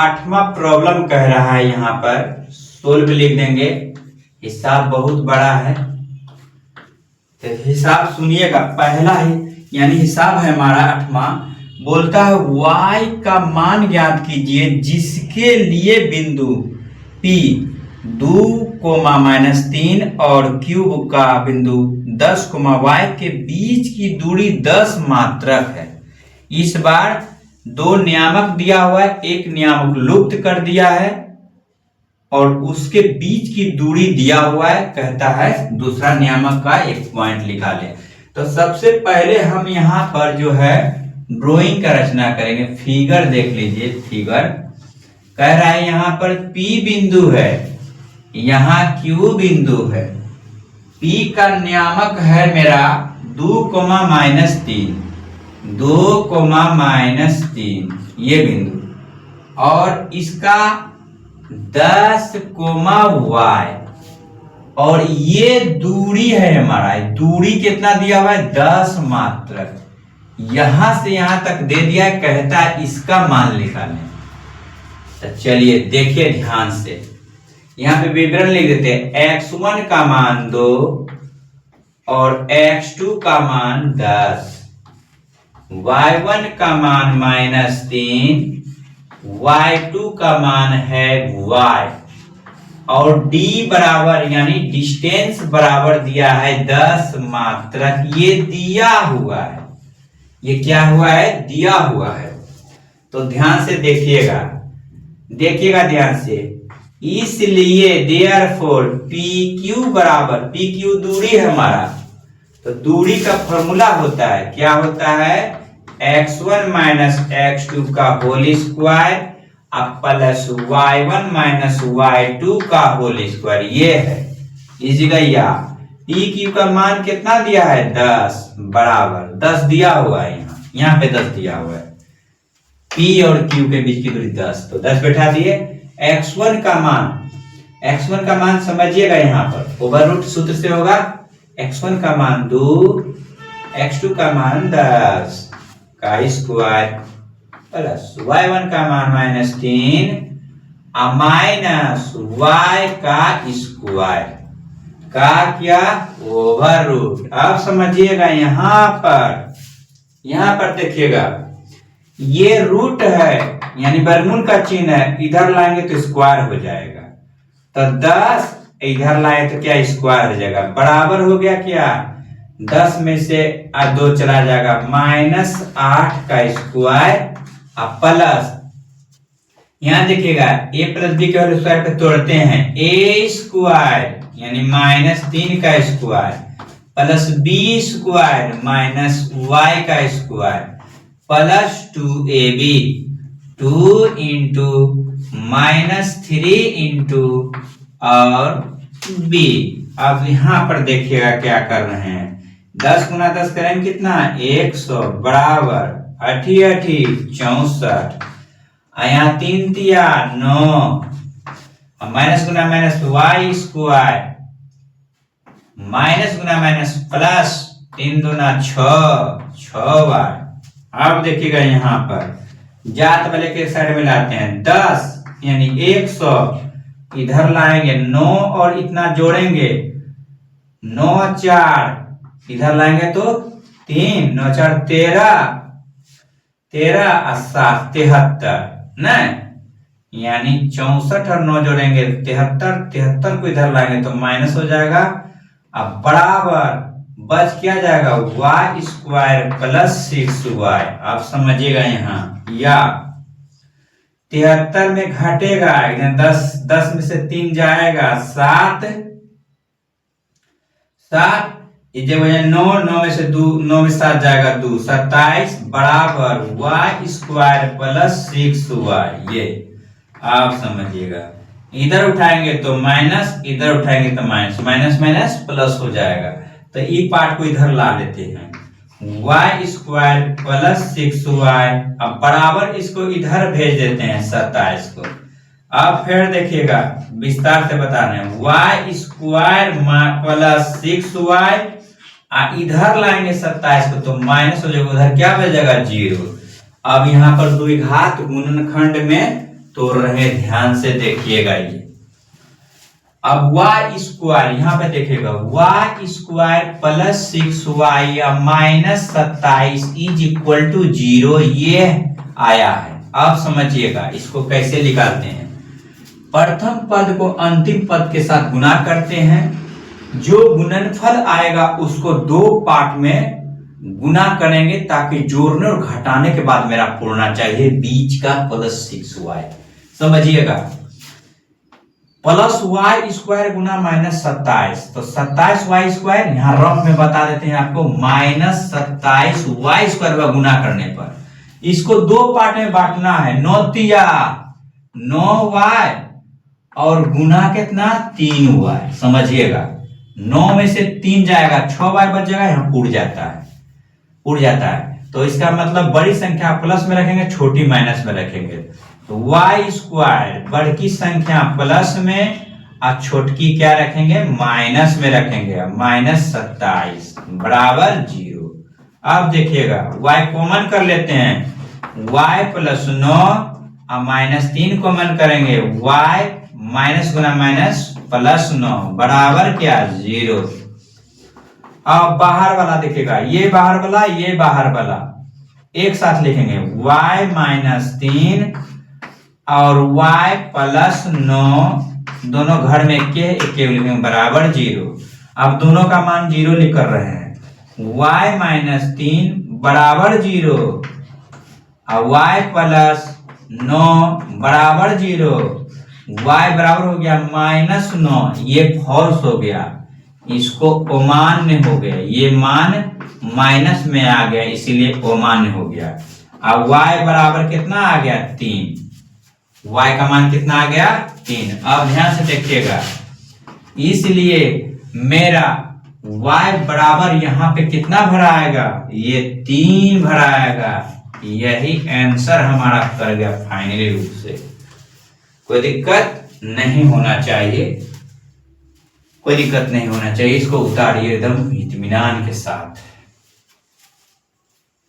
8वां problem कह रहा है यहाँ पर सोल्व लिख देंगे। हिसाब बहुत बड़ा है तो हिसाब सुनिएगा। पहला ही यानी हिसाब है हमारा 8वां, बोलता है y का मान ज्ञात कीजिए जिसके लिए बिंदु P 2,-3 और क्यूब का बिंदु 10, y के बीच की दूरी 10 मात्रक है। इस बार दो नियामक दिया हुआ है, एक नियामक लुप्त कर दिया है और उसके बीच की दूरी दिया हुआ है। कहता है दूसरा नियामक का एक पॉइंट निकाले। तो सबसे पहले हम यहाँ पर जो है ड्राइंग का रचना करेंगे। फिगर देख लीजिए। फिगर कह रहा है यहाँ पर P बिंदु है, यहाँ Q बिंदु है। P का नियामक है मेरा 2,-3, 2,-3 ये बिंदु, और इसका 10,y और ये दूरी है हमारा। दूरी कितना दिया हुआ है? 10 मात्रक। यहां से यहां तक दे दिया है, कहता है इसका मान निकालें। तो चलिए देखिए ध्यान से, यहां पे विवरण लिख देते हैं। x1 का मान 2 और x2 का मान 10, y1 का मान -3, y2 का मान है y, और d बराबर यानी डिस्टेंस बराबर दिया है 10 मात्रक। ये दिया हुआ है, ये क्या हुआ है? दिया हुआ है। तो ध्यान से देखिएगा, देखिएगा ध्यान से। इसलिए देयरफॉर PQ बराबर, PQ दूरी है हमारा, तो दूरी का फॉर्मूला होता है, क्या होता है? x1 x2 का होल स्क्वायर अब प्लस y1 y2 का होल स्क्वायर। ये है इस जगह या PQ का मान कितना दिया है? 10 बराबर 10 दिया हुआ है। यहाँ पे 10 दिया हुआ है। P और Q के बीच की दूरी 10, तो 10 बैठा दिए। x1 का मान समझिएगा, यहाँ पर ओवररूट सूत्र से होगा। x1 का मान 2, x2 का मान 10 का स्क्वायर प्लस y1 का मान -3 माइनस y का स्क्वायर का क्या? ओवररूट। अब समझिएगा यहाँ पर देखिएगा, ये रूट है यानी वर्गमूल का चिन्ह है, इधर लाएंगे तो स्क्वायर हो जाएगा। तो 10 इधर लाए तो क्या? स्क्वायर हो जाएगा। बराबर हो गया क्या? 10 में से 2 चला जाएगा, -8 का स्क्वायर प्लस, यहां देखिएगा a प्लस b के होल स्क्वायर पे तोड़ते हैं, a स्क्वायर यानी -3 का square plus b square -y का square plus 2ab, 2 into -3 into और b। अब यहां पर देखिएगा क्या कर रहे हैं, 10 गुना 10 करेंगे कितना? 100 बराबर 8 64, यहाँ 3 तिया 9, माइनस गुना माइनस y स्क्वायर, माइनस गुना माइनस प्लस 3 दूना 6y। अब देखिएगा यहाँ पर जात वाले के साइड में लाते हैं, 10 यानी 100 इधर लाएंगे, 9 और इतना जोड़ेंगे 9 4 इधर लाएंगे तो 3 9 4 13 13 और 7 73 न, यानी 64 और 9 जोड़ेंगे 73, 73 को इधर लाएंगे तो माइनस हो जाएगा। अब बराबर बच क्या जाएगा? y square plus 6y। आप समझिएगा यहाँ, या 73 में घटेगा, 10 में से 3 जाएगा 7 जब 9 में से 2 9 में 7 जाएगा 2 27 बराबर y स्क्वायर प्लस 6y। ये आप समझिएगा, इधर उठाएंगे तो माइनस, इधर उठाएंगे तो माइनस, माइनस माइनस प्लस हो जाएगा। तो ई पार्ट को इधर ला लेते हैं, y स्क्वायर प्लस 6y। अब बराबर इसको इधर भेज देते हैं 27 को। अब फिर देखिएगा विस्तार से बताने, y स्क्वायर प्लस 6y इधर लाएंगे 27 को तो माइनस हो जाएगा, उधर क्या बच जाएगा? 0। अब यहाँ पर द्विघात गुणनखंड में तोड़ रहे हैं, ध्यान से देखिएगा। ये अब y स्क्वायर यहाँ पे देखिएगा, y स्क्वायर प्लस 6y या माइनस 27 इज इक्वल टू 0 ये आया है। अब समझिएगा इसको कैसे निकालते हैं। प्रथम पद को अंतिम पद के साथ गुना करते हैं, जो गुणनफल आएगा उसको दो पार्ट में गुना करेंगे ताकि जोड़ने और घटाने के बाद मेरा पूर्णा चाहिए बीच का प्लस 6y। समझिएगा, प्लस वाई स्क्वायर गुना माइनस 27, तो 27y स्क्वायर यहां रफ में बता देते हैं आपको, माइनस 27y स्क्वायर का गुना करने पर इसको दो पार्ट में बांटना है, 9 तिया 9y और गुना कितना 3y। समझिएगा 9 में से 3 जाएगा 6y बच जाएगा, यहाँ उड़ जाता है। तो इसका मतलब बड़ी संख्या प्लस में रखेंगे, छोटी माइनस में रखेंगे। तो y स्क्वायर बड़ी संख्या प्लस में और छोटकी क्या रखेंगे माइनस में रखेंगे, माइनस 27 बराबर 0। अब देखिएगा y कॉमन कर लेते हैं, y प्लस 9 और माइनस 3 कॉमन करेंगे, y माइनस गुना माइनस प्लस 9 बराबर क्या 0। अब बाहर वाला देखिएगा, ये बाहर वाला एक साथ लिखेंगे, y माइनस 3 और y प्लस 9 दोनों घर में एक लिखेंगे बराबर 0। अब दोनों का मान 0 लिख कर रहे हैं, y माइनस 3 बराबर 0 और y प्लस 9 बराबर 0। y बराबर हो गया माइनस 9, ये फॉल्स हो गया, इसको अमान्य हो गया, ये मान माइनस में आ गया इसीलिए अमान्य हो गया। अब y बराबर कितना आ गया 3, y का मान कितना आ गया 3। अब ध्यान से देखिएगा, इसलिए मेरा y बराबर यहाँ पे कितना भरा आएगा, ये 3 भरा आएगा। यही आंसर हमारा कर गया फाइनली रूप से। कोई दिक्कत नहीं होना चाहिए, इसको उतारिए एकदम इत्मीनान के साथ।